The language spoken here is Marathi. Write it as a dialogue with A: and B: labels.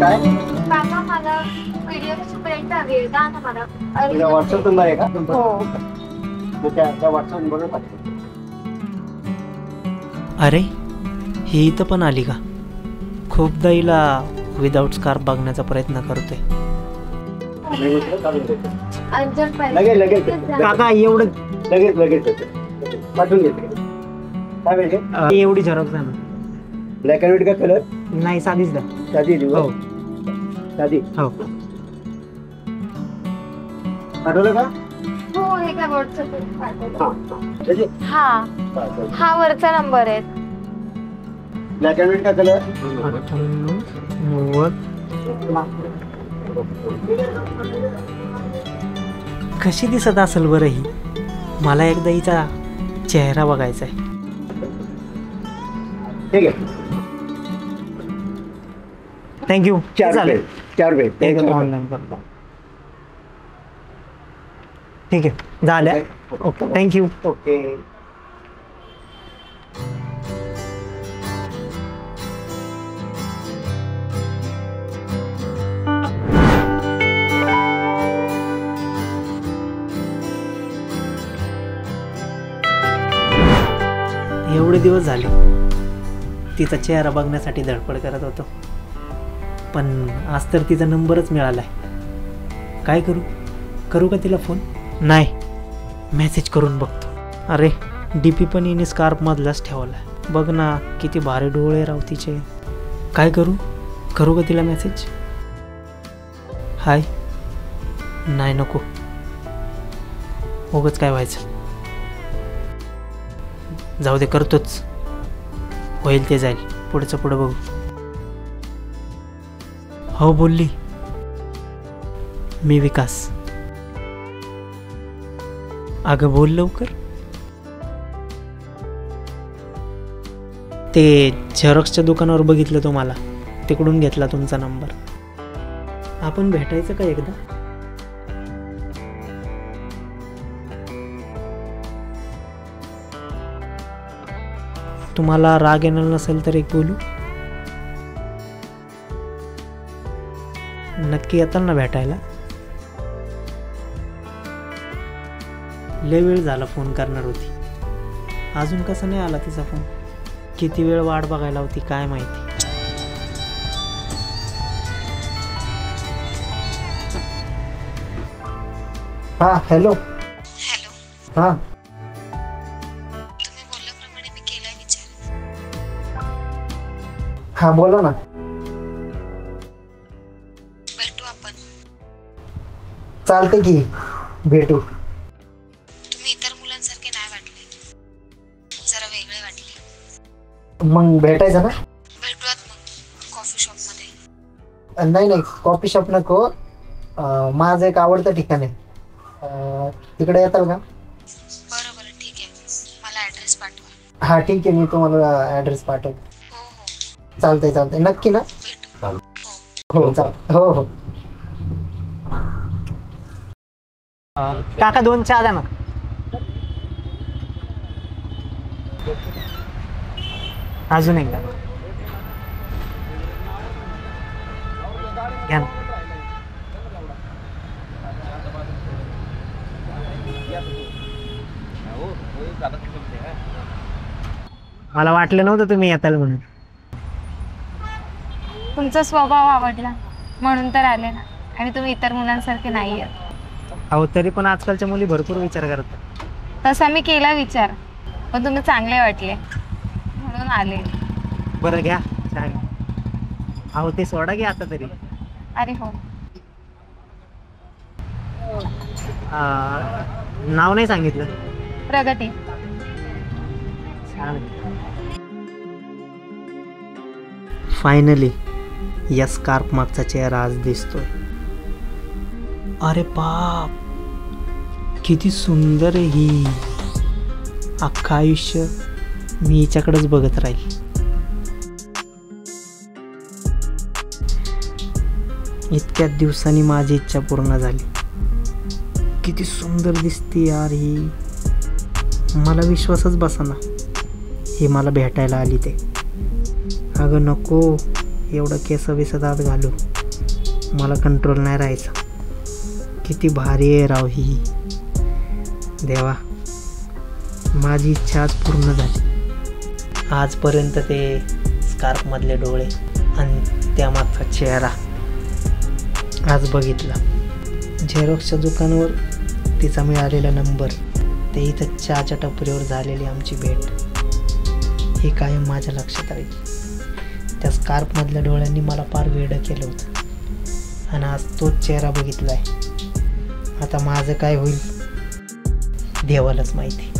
A: काय
B: काका मला व्हिडिओची प्रिंट हवी आहे, द्या ना मला.
A: तुझ्या व्हॉट्सअप नंबर आहे का?
B: हो.
A: मग त्या व्हॉट्सअप नंबरवर पाठव.
C: अरे ही इथं पण आली का? खूपदा हिला विदाऊट स्कार्फ बघण्याचा प्रयत्न करतोय.
A: लगेच
C: काका एवढं
A: लगेच पाठवून घेते. काय पाहिजे?
C: एवढी झेरॉक्स आहे ना?
A: ब्लॅक अँड व्हाईट का कलर?
C: नाही साधीच द्या.
A: साधी देऊ?
C: हो
A: साधी.
C: हो.
A: पाठवलं का?
B: हो, हे काय व्हॉट्सअप पाठवलं.
A: हा.
B: हा वरचा नंबर आहे.
A: ब्लॅक अँड व्हाईट का कलर?
C: 90. कशी दिसत असेल बरं ही? मला एकदा हिचा चेहरा बघायचा आहे.
A: ठीक आहे.
C: थँक्यू.
A: 4 रुपये.
C: ऑनलाईन करतो. ठीक आहे झाल्या. Okay thank you.
A: ओके.
C: एवढे दिवस झाले तिचा चेहरा बघण्यासाठी धडपड करत होतो, पण आज तर तिचा नंबरच मिळालाय. काय करू का तिला फोन? नाही, मेसेज करून बघतो. अरे डीपी पण हिने स्कार्फ मधलाच ठेवलाय. बघ ना किती भारी डोळे राव तिचे. काय करू का तिला मेसेज? हाय. नाही नको, उगाच काय व्हायचं. जाऊ दे, करतोच. होईल ते जाईल, पुढचं बघू. हो बोलली. मी विकास. अगं बोल लवकर. ते झेरॉक्सच्या दुकानावर बघितलं तुम्हाला, तिकडून घेतला तुमचा नंबर. आपण भेटायचं का एकदा? तुम्हाला राग येणार नसेल तर एक बोलू? नक्की येताल ना भेटायला? लय वेळ झाला फोन करणार होती, अजून कसं नाही आला तिचा फोन? किती वेळ वाट बघायला होती काय माहिती.
A: हा हॅलो. हा हा बोला ना.
D: भेटू आपण.
A: चालते की भेटू.
D: तुम्ही इतर मुलांसारखे नाही वाटले, जरा वेगळे वाटले.
A: मग भेटायचं ना?
D: भेटूयात मग कॉफी शॉप मध्ये.
A: नाही कॉफी शॉप नको. माझं एक आवडतं ठिकाण आहे, तिकडे येताल का?
D: बरं ठीक आहे, मला ऍड्रेस पाठवा.
A: हा ठीक आहे, मी तुम्हाला ऍड्रेस पाठवतो. चालतंय नक्की ना? हो चाल. हो.
C: काका 2 चहा द्या ना. अजून एकदा घ्या ना. मला वाटलं नव्हतं तुम्ही येताल म्हणून.
B: तुमचा स्वभाव आवडला म्हणून तर आले ना, आणि तुम्ही इतर मुलांसारखे नाही आहेत.
C: अहो तरी पण आजकालच्या मुली भरपूर विचार करतात.
B: तसा मी केला विचार, पण तुम्ही चांगले वाटले म्हणून आले.
C: बरं घ्या चहा. अहो ते सोडा घ्या आता तरी.
B: अरे हो.
C: नाव नाही सांगितलं.
B: प्रगती.
C: फायनली या स्कार्फ मागचा चेहरा आज दिसतोय. अरे बाप, किती सुंदर आहे ही. अख्खं आयुष्य मी हिच्याकडेच बघत राहील. इतक्याच दिवसांनी माझी इच्छा पूर्ण झाली. किती सुंदर दिसते यार ही. मला विश्वासच बसेना ही मला भेटायला आली ते. अगं नको, एवढं केस बिसत आत घालू मला कंट्रोल नाही राहायचं. किती भारी आहे राव ही. देवा, माझी इच्छा आज पूर्ण झाली. आजपर्यंत ते स्कार्फमधले डोळे आणि त्यामागचा चेहरा आज बघितला. झेरॉक्सच्या दुकानावर तिचा मिळालेला नंबर, ते इथं चहाच्या टपरीवर झालेली आमची भेट, हे कायम माझ्या लक्षात राहील. त्या स्कार्फमधल्या डोळ्यांनी मला फार वेडं केलं होतं आणि आज तोच चेहरा बघितला आहे. आता माझं काय होईल देवालाच माहिती.